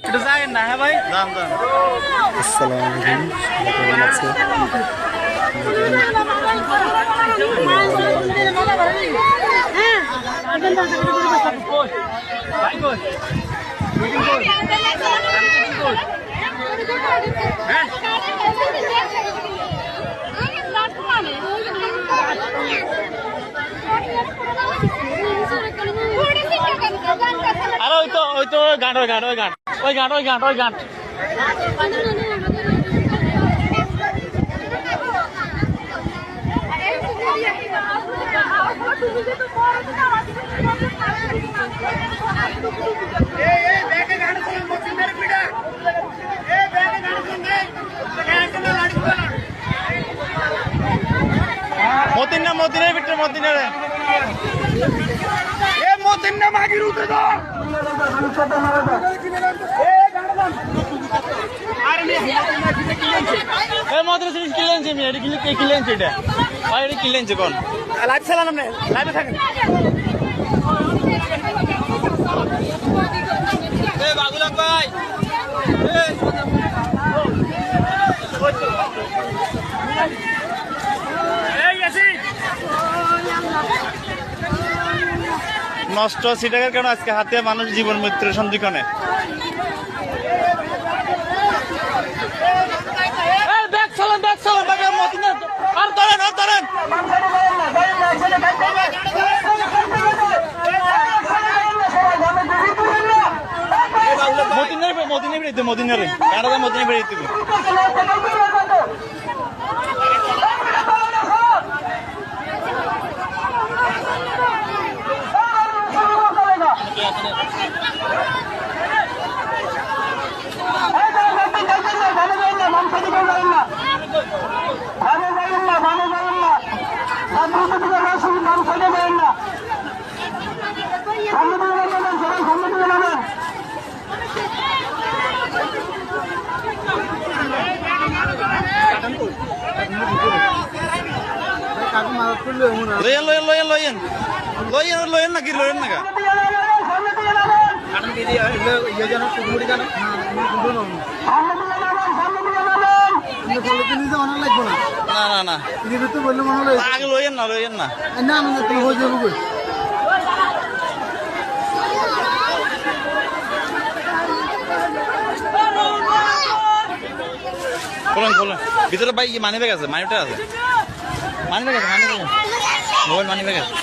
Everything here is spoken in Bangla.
এটা যাবেন না হ্যাঁ ভাই যান যান। আসসালামু আলাইকুম, কেমন আছে? আরে ওই তো গান ওই গান ওই গান ওই গান ওই গান ওই গান মতিন না মতিনের ভিতরে মতিনের মতিন না মাগির উঠে দাও মতিনের জিনিস কিনলেন আমি এটা কিনলেন এটা ভাই এটা কিনলেন কোন লাইভ চালান আপনি লাইভে থাকেন বাবুলাম ভাই নষ্ট সিটাকের কারণে আজকে হাতে মানুষ জীবন মৃত্যুর সন্ধিক্ষণে মদিনারে বেরিয়ে দিবে লয়েন নাকি লয়েন না না আগে লয়েন না বলেন ভিতরে ভাই মানি ব্যাগ আছে মানি ব্যাগ আছে মোবাইল মানি ব্যাগ আছে